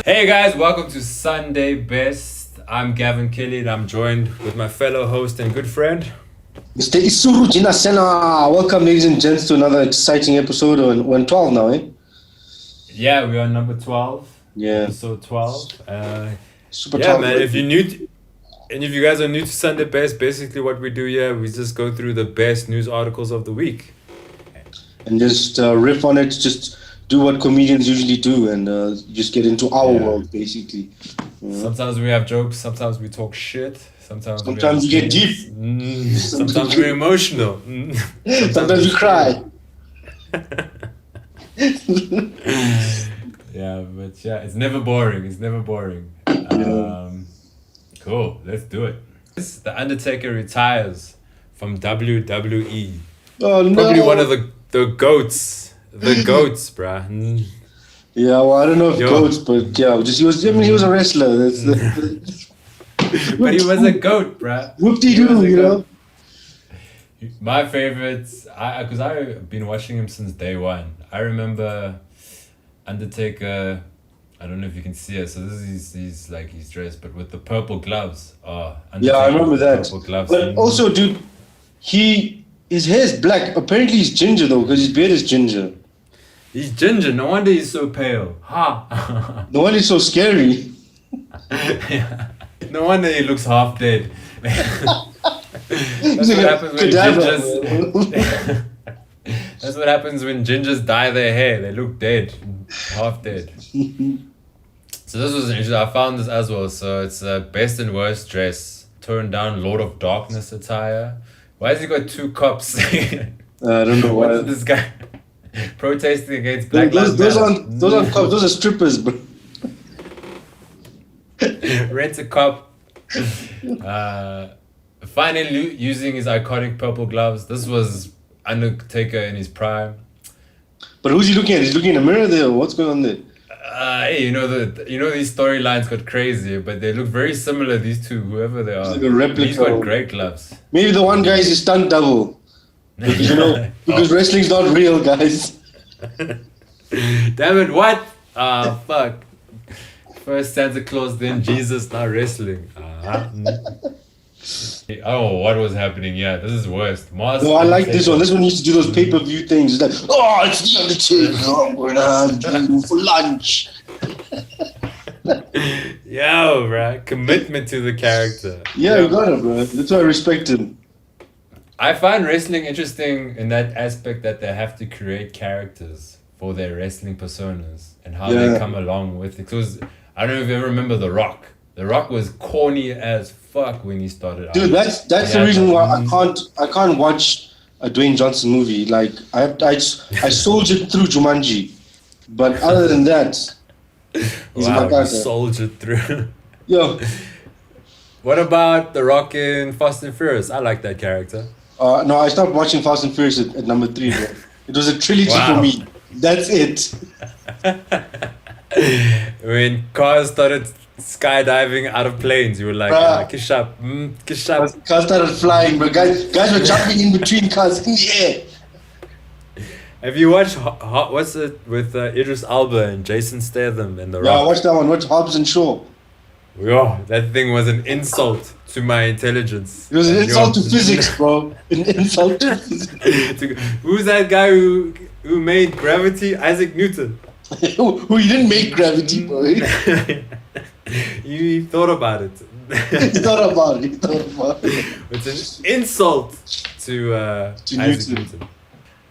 Hey guys, welcome to Sunday Best. I'm Gavin Kelly and I'm joined with my fellow host and good friend. Mr. Isuru Jinasena. Welcome, ladies and gents, to another exciting episode. We're on 12 now, eh? Yeah, we're on number 12. Yeah. Episode 12. Super yeah, tough, man, right? if you're new to, and if you guys are new to Sunday Best, basically what we do here, we just go through the best news articles of the week. And just riff on it, just do what comedians usually do and just get into our world, basically. Yeah. Sometimes we have jokes, sometimes we talk shit. Sometimes we get deep. Sometimes we're emotional. Sometimes we cry. Yeah, but yeah, it's never boring. It's never boring. Cool, let's do it. The Undertaker retires from WWE. Oh no! Probably one of the goats. The goats, bruh. Yeah, well, I don't know if goats, but yeah, just he was a wrestler. That's but he was a goat, bruh. Whoop-de-doo, you know. My favorites, because I've been watching him since day one. I remember Undertaker. I don't know if you can see it. So this is he's dressed, but with the purple gloves. Yeah, I remember that. Purple gloves. But also, dude, his hair is black. Apparently, he's ginger though, because his beard is ginger. He's ginger. No wonder he's so pale. Ha! No wonder he's so scary. Yeah. No wonder he looks half dead. That's He's what like happens when gingers. That's what happens when gingers dye their hair. They look dead, half dead. So this was interesting. I found this as well. So it's best and worst dress, toned down Lord of Darkness attire. Why has he got two cops? I don't know What why. is this guy protesting against Black Those Lives aren't cops. Those are strippers, bro. Rent a cop. Finally using his iconic purple gloves. This was Undertaker in his prime. But who's he looking at? He's looking in a mirror there. What's going on there? Hey, you know these storylines got crazy, but they look very similar. These two, whoever they are, like a replica. He's got great gloves. Maybe the one guy is his stunt double. Because, because wrestling's not real, guys. Damn it! What? Fuck. First Santa Claus, then Jesus. Now wrestling. Oh, what was happening? Yeah, this is worst. No, I like this one. This one used to do those pay-per-view things. It's like, oh, it's the Undertaker. I'm going to have you for lunch. Yo, bro, commitment to the character. Yeah, you got it, bro. That's why I respect him. I find wrestling interesting in that aspect that they have to create characters for their wrestling personas and how they come along with it. Because I don't know if you ever remember The Rock. The Rock was corny as fuck when he started out. Dude, that's the reason why I can't watch a Dwayne Johnson movie. Like I soldiered through Jumanji, but other than that, he's my character. Soldiered through. Yo, what about The Rock in Fast and Furious? I like that character. No, I stopped watching Fast and Furious at number 3. Bro. It was a trilogy for me. That's it. When cars started skydiving out of planes, you were like, kish up. Cars started flying, but guys were jumping in between cars in the air. Have you watched what's it with Idris Elba and Jason Statham and The Rock? Yeah, I watched that one. Watch Hobbs and Shaw. Yo, that thing was an insult to my intelligence. It was an insult to physics, bro. An insult to physics. Who's that guy who made gravity? Isaac Newton. Who he didn't make gravity, bro. You thought about it. He thought about it. It's an insult to Isaac Newton.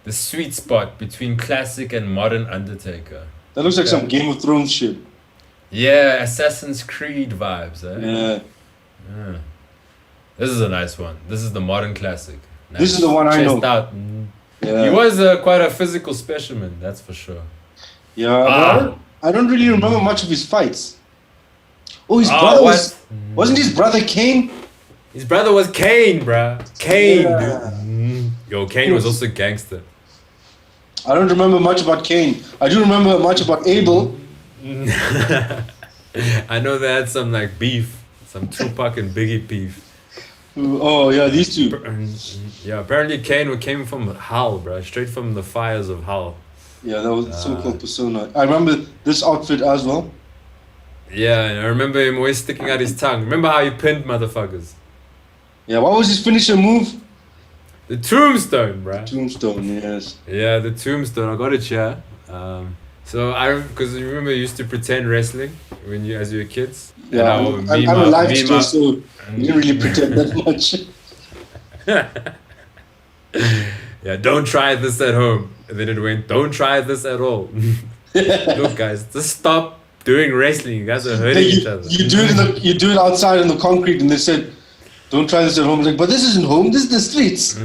The sweet spot between classic and modern Undertaker. That looks like some Game of Thrones shit. Yeah, Assassin's Creed vibes. Yeah. This is a nice one. This is the modern classic. Nice. This is the one I know. Out. Yeah. He was quite a physical specimen, that's for sure. Yeah, I don't really remember much of his fights. Oh, his brother wasn't his brother Kane? His brother was Kane, bruh. Kane, yeah. Dude. Yo, Kane was also gangster. I don't remember much about Kane. I do remember much about Abel. I know they had some like beef, some Tupac and Biggie beef. Oh yeah, these two. Yeah, apparently Kane came from Hull, bro. Straight from the fires of Hull. Yeah, that was so-called persona. I remember this outfit as well. Yeah, and I remember him always sticking out his tongue. Remember how he pinned motherfuckers? Yeah, what was his finisher move? The tombstone, bruh. Tombstone, yes. Yeah, the tombstone. I got it here. So because you remember you used to pretend wrestling as you were kids. Yeah, I'm a live still, so you didn't really pretend that much. Yeah, don't try this at home. And then it went, don't try this at all. Look, guys, just stop doing wrestling. You guys are hurting each other. You do it outside in the concrete, and they said, don't try this at home. Like, but this isn't home. This is the streets.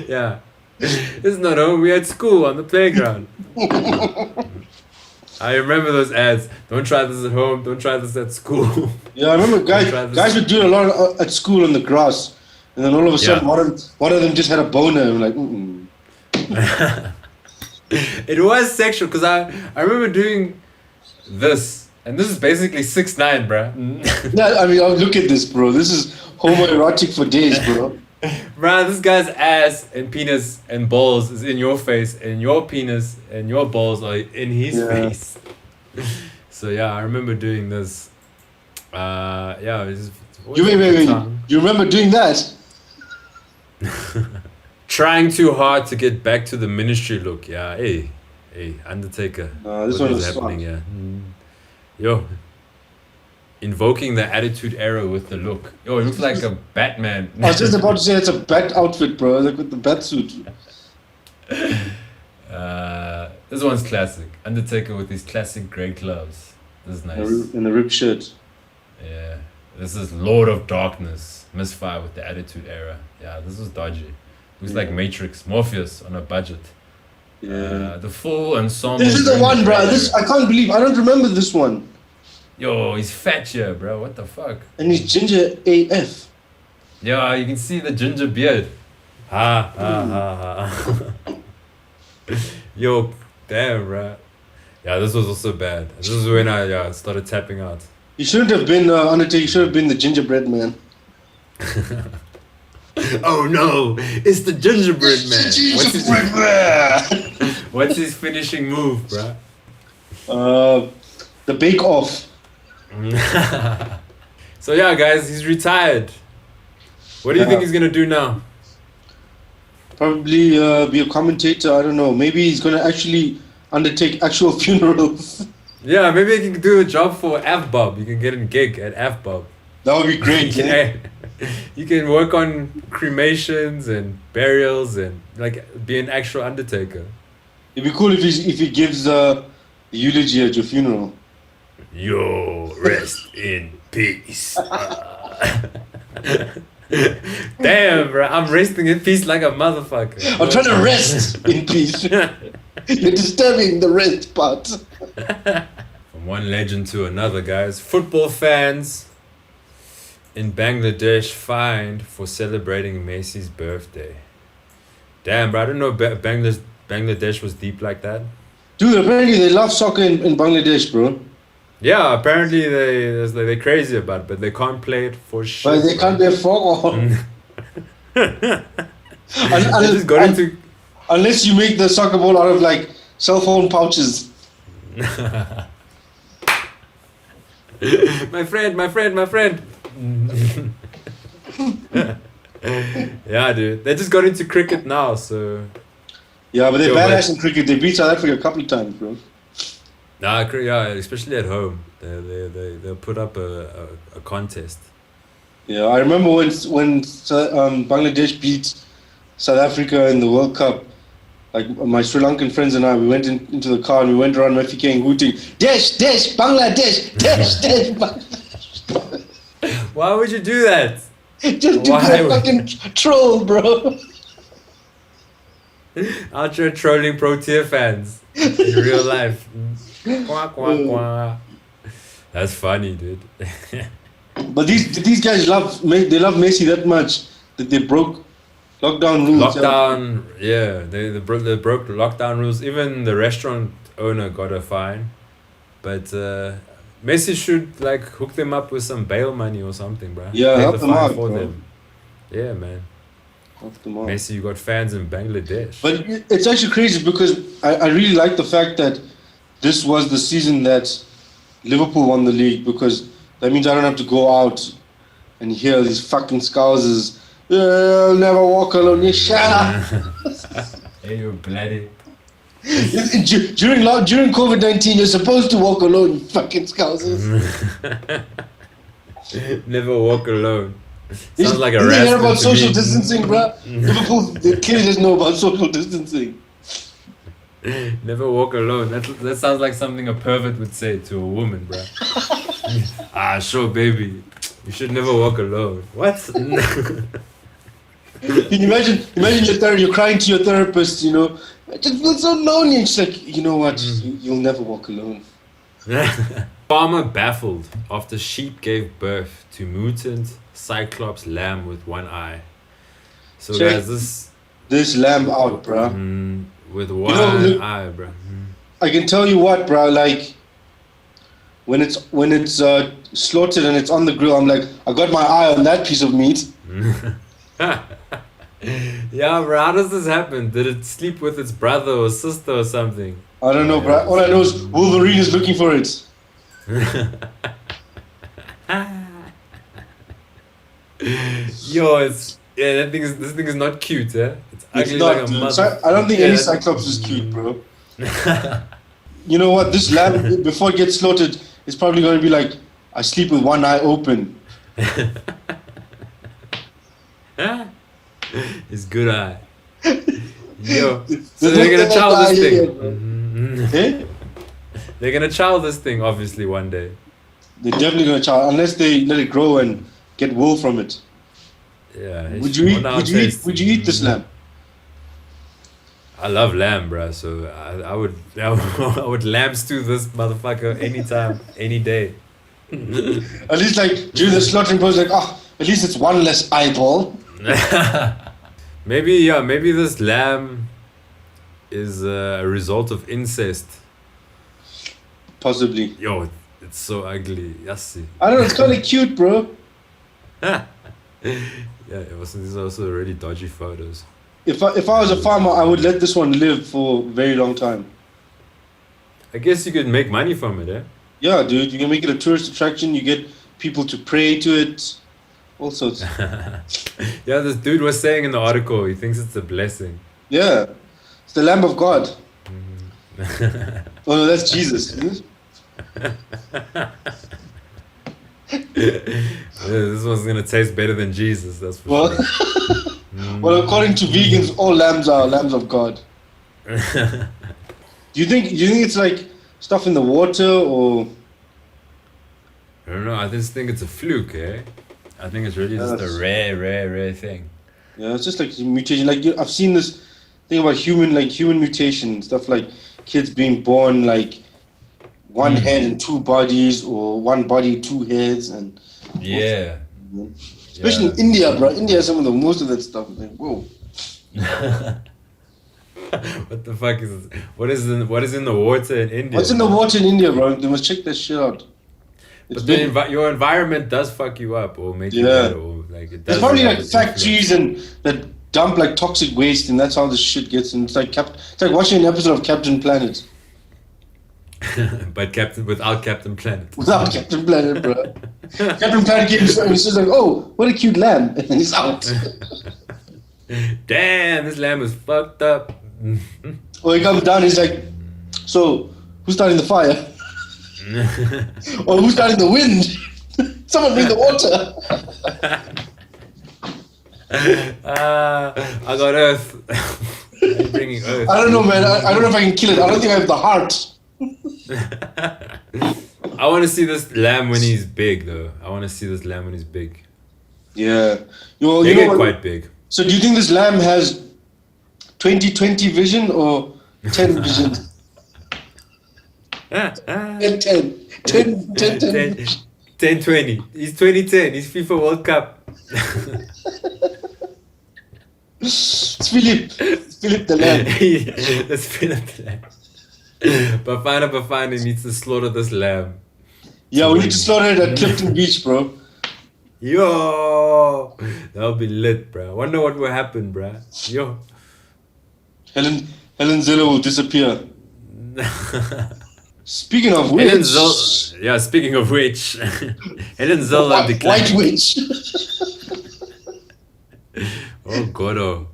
Yeah, this is not home. We're at school on the playground. I remember those ads. Don't try this at home. Don't try this at school. Yeah, I remember guys were doing a lot at school on the grass, and then all of a sudden, one of them just had a boner. I'm like, It was sexual because I remember doing this, and this is basically 6ix9ine, bruh. Yeah, I mean, look at this, bro. This is homoerotic for days, bro. Bruh, this guy's ass and penis and balls is in your face, and your penis and your balls are in his face. So yeah, I remember doing this. Yeah, it was wait. You remember doing that? Trying too hard to get back to the ministry look. Yeah, hey, Undertaker. This one is happening here. Yo, invoking the Attitude Era with the look. Yo, it looks like a Batman. I was just about to say it's a bat outfit, bro. Like with the bat suit. This one's classic. Undertaker with his classic grey gloves. This is nice. And the ripped shirt. Yeah. This is Lord of Darkness. Misfire with the Attitude Era. Yeah, this was dodgy. Looks like Matrix. Morpheus on a budget. Yeah. The full ensemble. This is the one, bro. I can't believe. I don't remember this one. Yo, he's fat here, bro. What the fuck? And he's ginger AF. Yeah, you can see the ginger beard. Ha. Yo, damn, bro. Yeah, this was also bad. This is when I started tapping out. You shouldn't have been Undertaker. You should have been the gingerbread man. Oh no, it's the gingerbread man. What's his finishing move, bruh? The Bake Off. So yeah, guys, he's retired. What do you think he's gonna do now? Probably be a commentator. I don't know. Maybe he's gonna actually undertake actual funerals. Yeah, maybe he can do a job for F.W. You can get a gig at F.W. That would be great. You can work on cremations and burials and like be an actual undertaker. It'd be cool if he gives a eulogy at your funeral. Yo, rest in peace. Damn, bro, I'm resting in peace like a motherfucker. I'm trying to rest in peace. You're disturbing the rest part. From one legend to another, guys. Football fans in Bangladesh fined for celebrating Messi's birthday. Damn, bro, I didn't know Bangladesh was deep like that. Dude, apparently they love soccer in Bangladesh, bro. Yeah, apparently they're crazy about it, but they can't play it for shit. But they can't play football. Unless you make the soccer ball out of like cell phone pouches. my friend. Yeah, dude. They just got into cricket now, so. Yeah, but they're badass in cricket. They beat South Africa a couple of times, bro. Nah, yeah, especially at home. They'll put up a contest. Yeah, I remember when Bangladesh beat South Africa in the World Cup. Like my Sri Lankan friends and I, we went into the car and we went around Mafikeeng hooting, Desh, Bangladesh, Desh, Bangladesh. Why would you do that? Just to be a fucking troll, bro. Out here trolling Protea fans in real life. Quack, quack, quack. That's funny, dude. But these guys love Messi that much that they broke lockdown rules. They broke lockdown rules. Even the restaurant owner got a fine. But Messi should like hook them up with some bail money or something, bro. Yeah, help them out, bro. Them. Yeah, man. Messi, you got fans in Bangladesh. But it's actually crazy because I really like the fact that this was the season that Liverpool won the league because that means I don't have to go out and hear these fucking scousers. I'll never walk alone. Yeah, shut up. Hey, you bloody. During COVID-19, you're supposed to walk alone, you fucking scousers. Never walk alone. Sounds like a Did they hear about to social me. distancing, bro? Liverpool, they clearly doesn't know about social distancing. Never walk alone. That sounds like something a pervert would say to a woman, bro. Sure, baby. You should never walk alone. What? Can you imagine you're crying to your therapist, you know, I just feel so lonely. And she's like, you know what? You'll never walk alone. Farmer baffled after sheep gave birth to mutant cyclops lamb with one eye. So Check guys, this lamb out, bro. With one eye, bro. I can tell you what, bro. Like when it's slaughtered and it's on the grill, I'm like, I got my eye on that piece of meat. Yeah, bro. How does this happen? Did it sleep with its brother or sister or something? I don't know, bro. All I know is Wolverine is looking for it. Yo, this thing is not cute, eh? It's ugly not, like a mother. So I don't think any cyclops is cute, bro. You know what? This lamb, before it gets slaughtered, is probably going to be like, I sleep with one eye open. His good eye. Yo, so they're gonna chow this thing. Eh? They're gonna chow this thing, obviously, one day. They're definitely going to chow, unless they let it grow and get wool from it. Yeah. Would you eat this lamb? I love lamb, bro. So I would lamb stew this motherfucker anytime, any day. At least like during the slaughtering process, like, at least it's one less eyeball. Maybe this lamb is a result of incest. Possibly. Yo, it's so ugly. Yassi. I don't know, it's kind of cute, bro. Yeah, these are also really dodgy photos. If I was a farmer, I would let this one live for a very long time. I guess you could make money from it, eh? Yeah, dude, you can make it a tourist attraction. You get people to pray to it, all sorts. Yeah, this dude was saying in the article, he thinks it's a blessing. Yeah, it's the Lamb of God. Oh no, that's Jesus. This one's gonna taste better than Jesus, that's for sure. Well, according to vegans, all lambs are lambs of God. Do you think it's like stuff in the water or? I don't know. I just think it's a fluke, eh? I think it's really just a rare thing. Yeah, it's just like mutation. Like I've seen this thing about human mutation stuff, like kids being born like one head and two bodies, or one body, two heads, and yeah. Especially in India, bro. India has some of the most of that stuff. Like, whoa. What the fuck is this? What is in the water in India? What's in the water in India, bro? They must check that shit out. But then your environment does fuck you up or make you bad, or like it does. There's probably like factories and that dump like toxic waste, and that's how this shit gets in. It's like watching an episode of Captain Planet. But without Captain Planet. Without Captain Planet, bro. Captain Planet keeps and he's just like, oh, what a cute lamb, and then he's out. Damn, this lamb is fucked up. Or he comes down, he's like, so who's starting the fire? Or who's starting the wind? Someone bring the water. I got Earth. I'm bringing Earth. I don't know, man. I don't know if I can kill it. I don't think I have the heart. I want to see this lamb when he's big, though. Yeah. They get quite big. So do you think this lamb has 20/20 vision or 10 vision? 10/20. He's 2010. He's FIFA World Cup. It's Philip the lamb. That's Philip the lamb. Bafana needs to slaughter this lamb. Yeah, we need to slaughter it at Clifton Beach, bro. Yo, that'll be lit, bro. I wonder what will happen, bro. Yo, Helen Zille will disappear. Speaking of Helen which, Zille. Yeah, speaking of which, Helen Zille de Klerk. white witch. Oh God, oh.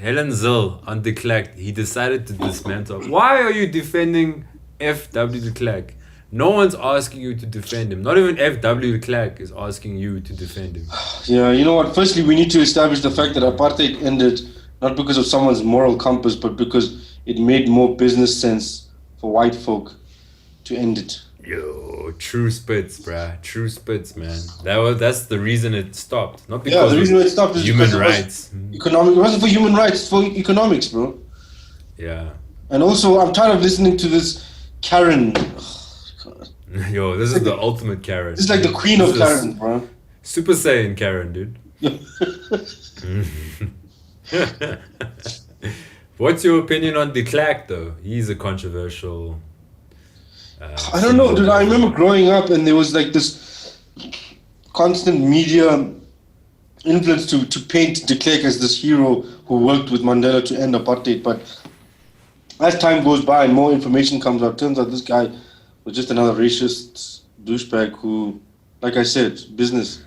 Helen Zille on de Klerk, he decided to dismantle. Why are you defending F.W de Klerk? No one's asking you to defend him. Not even F.W de Klerk is asking you to defend him. Yeah, you know what? Firstly, we need to establish the fact that apartheid ended not because of someone's moral compass, but because it made more business sense for white folk to end it. Yo, true spits, bruh. True spits, man. That's the reason it stopped. Not Yeah, because the reason of it stopped is human because rights. economic. It wasn't for human rights; it's for economics, bro. Yeah. And also, I'm tired of listening to this Karen. God. Yo, this is the ultimate Karen. This is like the queen of Karen, bro. Super Saiyan Karen, dude. What's your opinion on de Klerk, though? He's a controversial. I don't know, dude. I remember growing up, and there was like this constant media influence to paint de Klerk as this hero who worked with Mandela to end apartheid. But as time goes by and more information comes out, turns out this guy was just another racist douchebag who, like I said, business.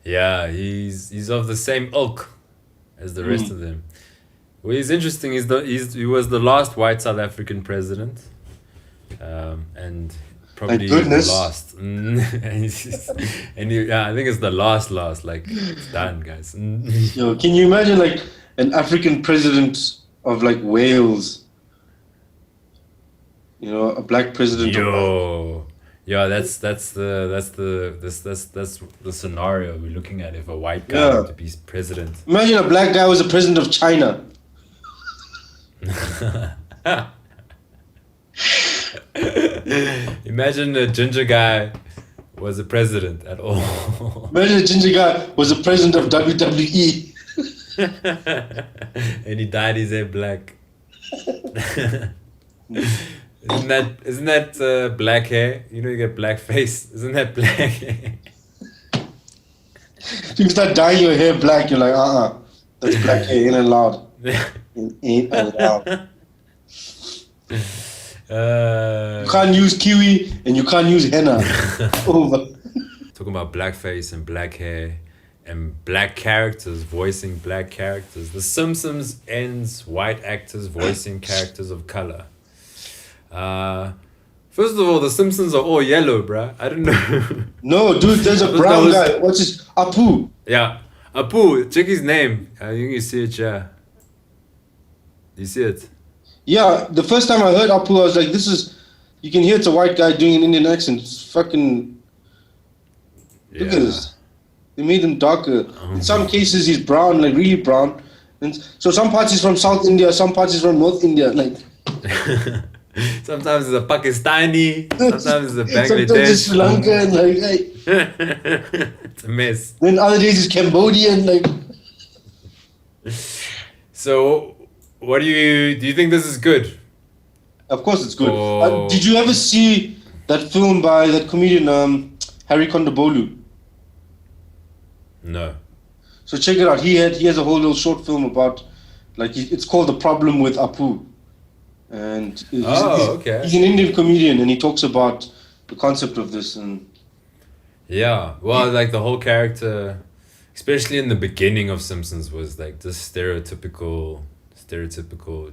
Yeah, he's of the same ilk as the rest of them. Well, he's interesting. He was the last white South African president, and probably the last. Yeah, I think it's the last. Like, it's done, guys. Yo, can you imagine like an African president of like Wales? You know, a black president. Yo, yeah, that's the scenario we're looking at if a white guy were to be president. Imagine a black guy was the president of China. Imagine a ginger guy was a president at all. Imagine a ginger guy was the president of WWE. And he dyed his hair black. Isn't that black hair? You know, you get black face. Isn't that black hair? If you start dyeing your hair black, you're like, that's black hair, ain't allowed. Ain't allowed. You can't use kiwi and you can't use henna. Over. Talking about blackface and black hair and black characters, voicing black characters. The Simpsons ends white actors voicing characters of color. First of all, the Simpsons are all yellow, bruh. I don't know. No, dude, there's a brown guy. What's his? Apu. Yeah, Apu. Check his name. I think you see it, yeah. You see it? Yeah, the first time I heard Apu, I was like, this is... You can hear it's a white guy doing an Indian accent. It's fucking... Look at this. They made him darker. In some cases, he's brown, like really brown. And so some parts he's from South India, some parts he's from North India. Like... Sometimes it's a Pakistani, sometimes it's a Bangladesh. Sometimes it's Sri Lankan, like, hey. It's a mess. Then other days it's Cambodian, like. So, what do you think this is good? Of course it's good. Did you ever see that film by that comedian Harry Kondabolu? No. So check it out. He has a whole little short film about, like, it's called The Problem with Apu. And he's an Indian comedian, and he talks about the concept of this. And yeah, well, like the whole character, especially in the beginning of Simpsons, was like this stereotypical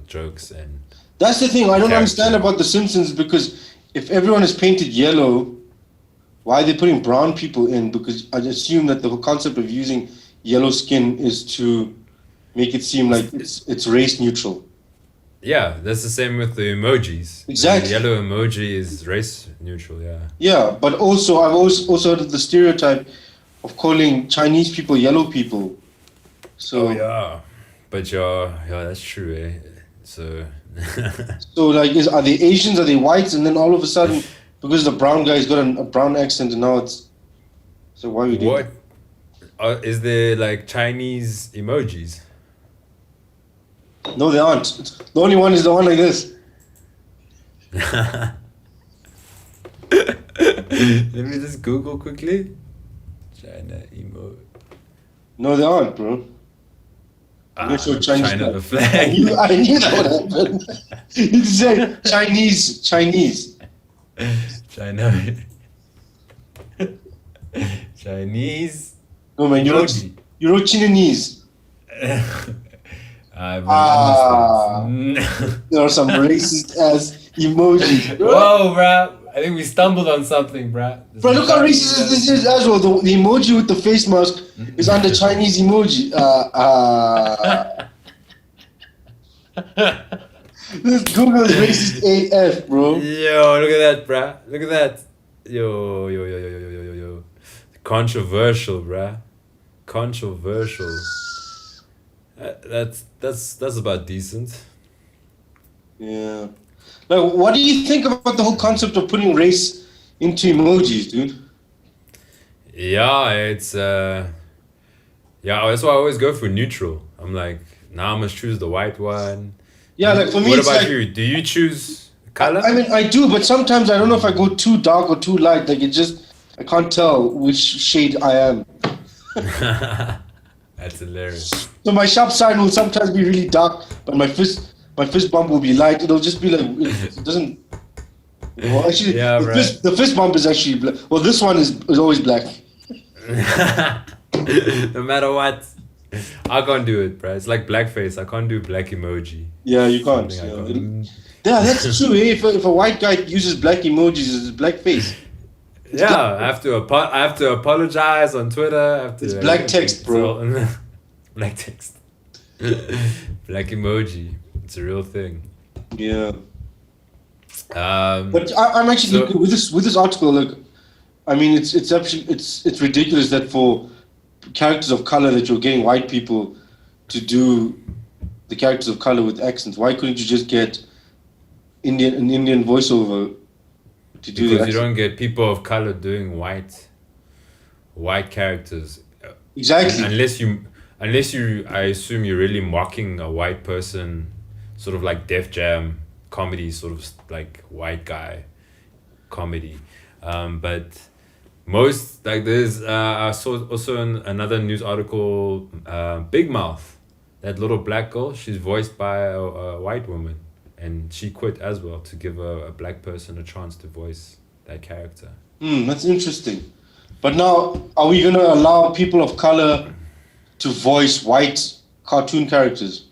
jokes. And that's the thing I don't understand about the Simpsons, because if everyone is painted yellow, why are they putting brown people in? Because I assume that the whole concept of using yellow skin is to make it seem like it's race neutral. Yeah, that's the same with the emojis. Exactly. The yellow emoji is race neutral, yeah. Yeah, but also I've also heard of the stereotype of calling Chinese people yellow people. So yeah. But yeah, that's true, eh? So so like are they Asians, are they whites, and then all of a sudden because the brown guy's got a brown accent and now it's so why we do what is there like Chinese emojis? No, they aren't. The only one is the one like this. Let me just Google quickly. China emote. No, they aren't, bro. I'm gonna show Chinese China flag. the flag. I knew that would happen. You said Chinese. China. Chinese. No man, Emoji. you wrote Chinese. I will understand. There are some racist ass emojis. Whoa, bruh. I think we stumbled on something, bruh. Bro, look how racist this is as well. The emoji with the face mask is under Chinese emoji. This Google is racist AF, bro. Yo, look at that, bruh. Look at that. Yo. Controversial, bruh. Controversial. That's about decent. Yeah. Like, what do you think about the whole concept of putting race into emojis, dude? Yeah, it's that's why I always go for neutral. I'm like, now I must choose the white one. Yeah, like for me, What it's about like, you? Do you choose color? I mean, I do, but sometimes I don't know if I go too dark or too light. Like, I can't tell which shade I am. That's hilarious. So my sharp side will sometimes be really dark, but my fist bump will be light. It'll just be like, it doesn't. Well, actually, Yeah, the fist bump is actually black. Well, this one is always black. No matter what, I can't do it, bro. It's like blackface. I can't do black emoji. Yeah, you can't. Something Yeah, that's true. Eh? If a white guy uses black emojis, it's blackface. Yeah, I have to apologize on Twitter. It's black text, bro. Black text. Black emoji. It's a real thing. Yeah. But But I'm actually looking with this article. Like, I mean, it's actually it's ridiculous that for characters of color that you're getting white people to do the characters of color with accents. Why couldn't you just get an Indian voiceover to do because that? you don't get people of color doing white characters. Exactly. Unless you, I assume you're really mocking a white person, sort of like Def Jam comedy, sort of like white guy comedy. But most, like there's, I saw also in another news article, Big Mouth, that little black girl, she's voiced by a white woman, and she quit as well to give a black person a chance to voice that character. That's interesting. But now, are we going to allow people of color to voice white cartoon characters?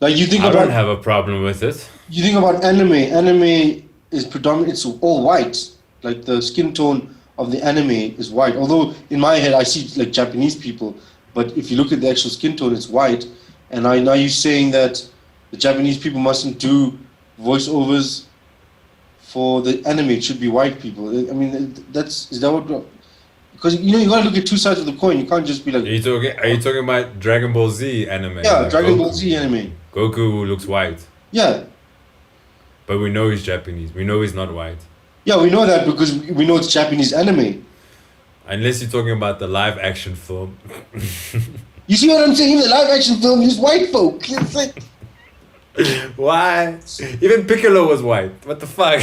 Like you think I about, don't have a problem with it. you think about anime. Anime is predominant. It's all white. Like the skin tone of the anime is white. Although in my head I see like Japanese people, but if you look at the actual skin tone, it's white. And now you're saying that the Japanese people mustn't do voiceovers for the anime. It should be white people. I mean, is that what? Because you gotta look at two sides of the coin. You can't just be like. Are you talking about Dragon Ball Z anime? Yeah, like Dragon Goku? Ball Z anime. Goku looks white, Yeah, but we know he's Japanese. We know he's not white. yeah, we know that because we know it's Japanese anime. Unless you're talking about the live action film. You see what I'm saying? The live action film is white folk. It's like, Why? Even Piccolo was white. What the fuck?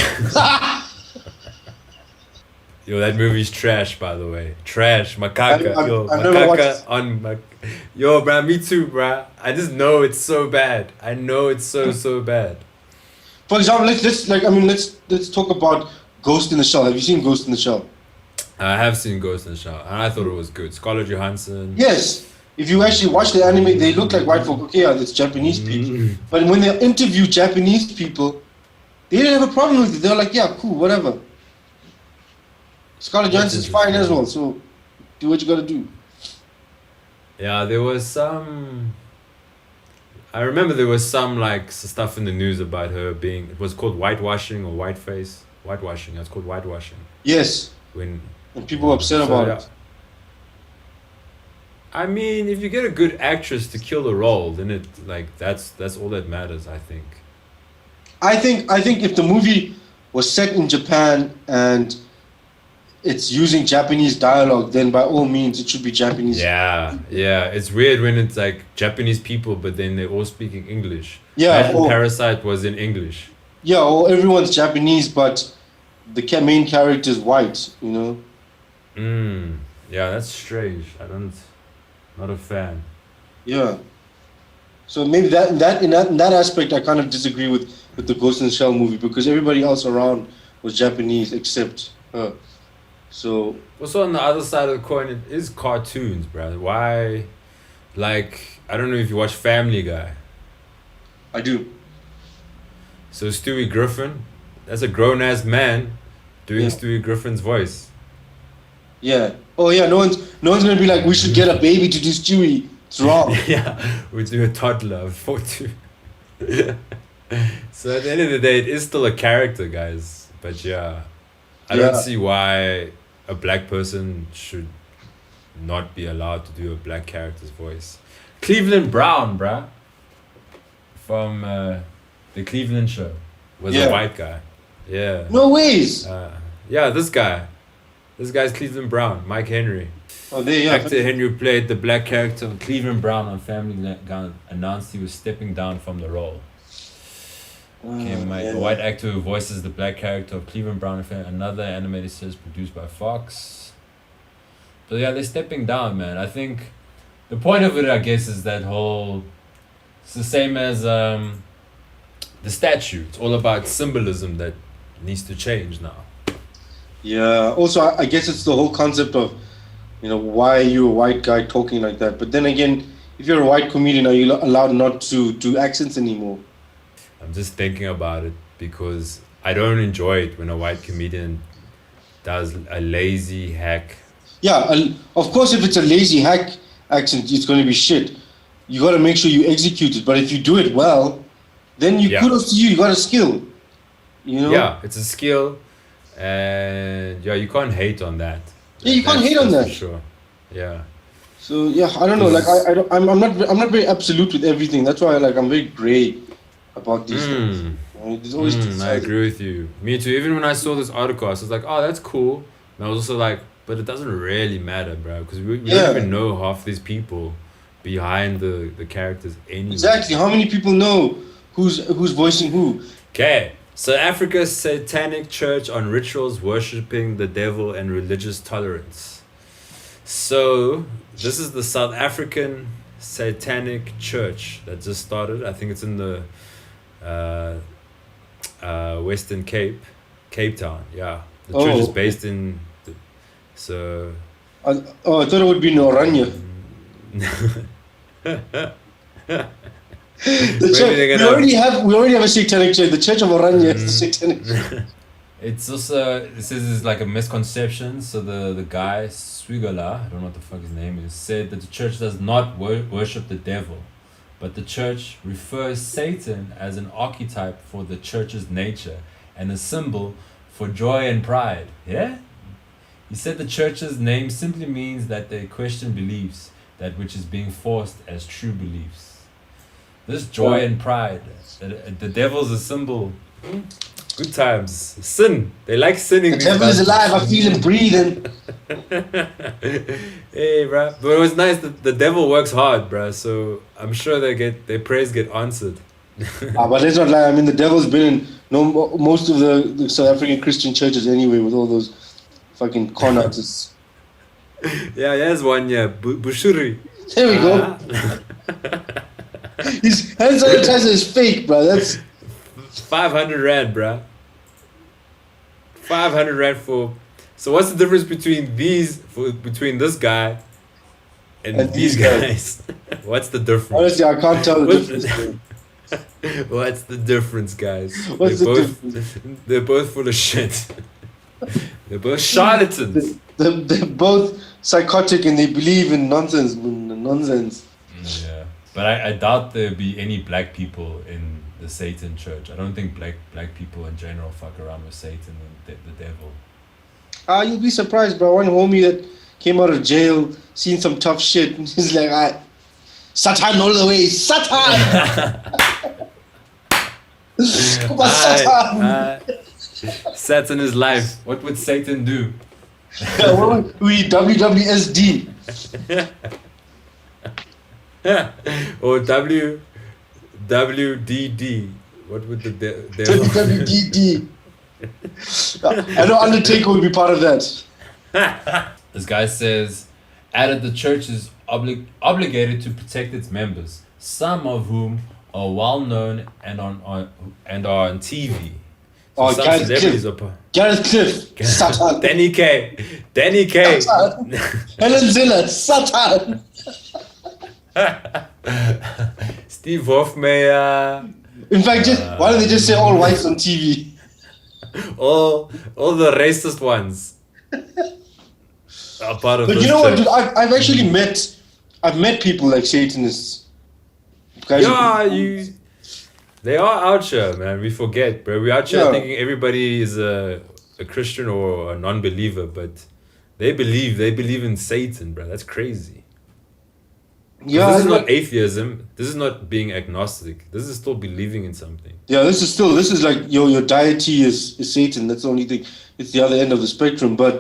Yo, that movie's trash, by the way. Trash. Macaca. I've never watched. Yo, bruh, me too, bruh. I just know it's so bad. I know it's so bad. For example, let's talk about Ghost in the Shell. Have you seen Ghost in the Shell? I have seen Ghost in the Shell, and I thought it was good. Scarlett Johansson. Yes. If you actually watch the anime, they look like white folk. Okay, yeah, it's Japanese people. But when they interview Japanese people, they didn't have a problem with it. They were like, yeah, cool, whatever. Scarlett Johansson's fine as well, so do what you gotta do. Yeah, there was some. I remember there was some like stuff in the news about her being. It was called whitewashing or whiteface. Whitewashing. It's called whitewashing. Yes. And people were upset about it. I mean, if you get a good actress to kill the role, then that's all that matters. I think. I think if the movie was set in Japan and it's using Japanese dialogue, then by all means it should be Japanese. Yeah. It's weird when it's like Japanese people, but then they're all speaking English. Yeah. Parasite was in English. Yeah, or everyone's Japanese, but the main character is white. Yeah, that's strange. Not a fan. Yeah. So maybe in that aspect, I kind of disagree with the Ghost in the Shell movie because everybody else around was Japanese except her. So Also, on the other side of the coin, it is cartoons, bro. Why? Like, I don't know if you watch Family Guy. I do. So Stewie Griffin, that's a grown ass man doing Yeah. Stewie Griffin's voice. Yeah. Oh yeah. No one's gonna be like, we should get a baby to do Stewie. It's wrong. Yeah, we do a toddler of 42. So at the end of the day, it is still a character, guys. But yeah, I Yeah. don't see why a black person should not be allowed to do a black character's voice. Cleveland Brown, bruh, from the Cleveland Show, was Yeah. a white guy. Yeah. No ways. Yeah, this guy. This guy's Cleveland Brown, Mike Henry. Oh, there. Yeah. Actor Henry played the black character of Cleveland Brown on Family Guy, announced he was stepping down from the role. Yeah. The white actor who voices the black character of Cleveland Brown, another animated series produced by Fox. But yeah, they're stepping down, man. I think the point of it, I guess, is that whole. It's the same as the statue. It's all about symbolism that needs to change now. Yeah. Also, I guess it's the whole concept of, why are you a white guy talking like that? But then again, if you're a white comedian, are you allowed not to do accents anymore? I'm just thinking about it because I don't enjoy it when a white comedian does a lazy hack. Yeah. Of course, if it's a lazy hack accent, it's going to be shit. You got to make sure you execute it. But if you do it well, then kudos to you. You got a skill. Yeah, it's a skill, and yeah, you can't hate on that. Yeah, you can't hate on that. For sure. Yeah. So yeah, I don't know. Like I'm not very absolute with everything. That's why I'm very grey about these things. There's always two I sides. agree with you. Me too. Even when I saw this article, I was like, "Oh, that's cool." And I was also like, "But it doesn't really matter, bro, because we don't even know half these people behind the characters anyway." Exactly. How many people know who's voicing who? Okay. So Africa's satanic church on rituals worshipping the devil and religious tolerance. So this is the South African satanic church that just started. I think it's in the Western Cape Town. Yeah, the church is based in. I thought it would be in Oranje. The church, we already have a satanic church. The Church of Oranje is the satanic church. It's also, it says it's like a misconception. So the guy Swigala, I don't know what the fuck his name is, said that the church does not worship the devil, but the church refers Satan as an archetype for the church's nature and a symbol for joy and pride. Yeah? He said the church's name simply means that they question beliefs, that which is being forced as true beliefs. This joy and pride, the devil's a symbol. Good times. Sin. They like sinning. The devil is alive. I feel him breathing. Hey, bruh. But it was nice that the devil works hard, bruh. So I'm sure their prayers get answered. But let's not lie. I mean, the devil's been in most of the South African Christian churches anyway, with all those fucking con artists. Yeah, here's one. Yeah, Bushuri. There we go. His hand sanitizer is fake, bro. That's 500 rand, bruh. 500 rand for. So what's the difference between between this guy and these guys? What's the difference? Honestly, I can't tell the difference. What's the difference, guys? What's the difference? They're both full of shit. They're both charlatans. They're both psychotic and they believe in nonsense. Yeah. But I doubt there'll be any black people in the Satan church. I don't think black people in general fuck around with Satan and the devil. You'll be surprised, bro. One homie that came out of jail, seen some tough shit, and he's like, Satan all the way, Satan! Satan is life. What would Satan do? We WWSD. Or WWDD. What would the devil? WWDD. I know Undertaker would be part of that. This guy says, added the church is obligated to protect its members, some of whom are well known and are on TV. So Oh, some Gareth celebrities Cliff. are. Gareth Cliff. Satan. Danny K. Satan. Helen Zille. Satan. Steve Hofmeyer. In fact, why don't they just say all whites on TV? All the racist ones are part of But this you know what, church. dude? I've actually met people like Satanists. Guys They are out here, man. We forget, bro. We out here Yeah. thinking everybody is a Christian or a non-believer, but they believe in Satan, bro. That's crazy. Yeah, This is not atheism. This is not being agnostic. This is still believing in something. yeah. This is like your deity is Satan. That's the only thing. It's the other end of the spectrum. But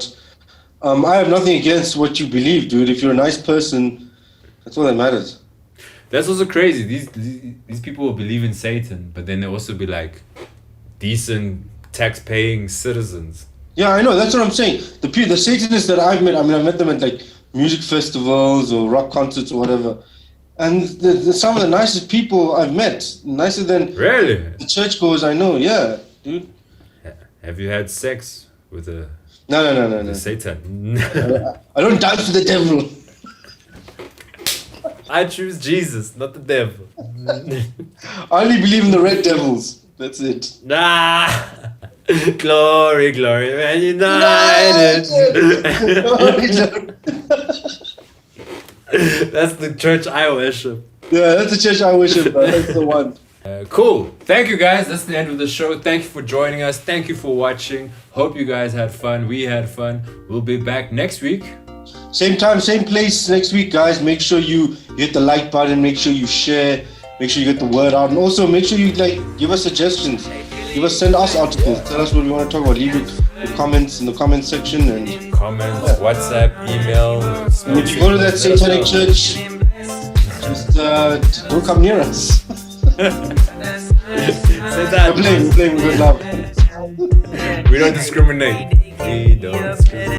I have nothing against what you believe, dude. If you're a nice person, that's all that matters. That's also crazy. These people will believe in Satan, but then they also be like decent tax-paying citizens. Yeah, I know. That's what I'm saying. The Satanists that I've met, I mean, I met them at like music festivals or rock concerts or whatever, and some of the nicest people I've met, nicer than Really? the churchgoers I know. Yeah, dude. Have you had sex with No. Satan? I don't dance for the devil. I choose Jesus, not the devil. I only believe in the red devils. That's it. Nah. Glory, man, united. That's the church I worship. Yeah, that's the church I worship. That's the one. Cool. Thank you, guys. That's the end of the show. Thank you for joining us. Thank you for watching. Hope you guys had fun. We had fun. We'll be back next week. Same time, same place next week, guys. Make sure you hit the like button. Make sure you share. Make sure you get the word out. And also, make sure you give us suggestions. Send us articles. Tell us what we want to talk about. Leave the comments in the comment section. And comments, WhatsApp, email. and if you go to that satanic church, just don't come near us. Say that. We're playing with good love. We don't discriminate. We don't discriminate.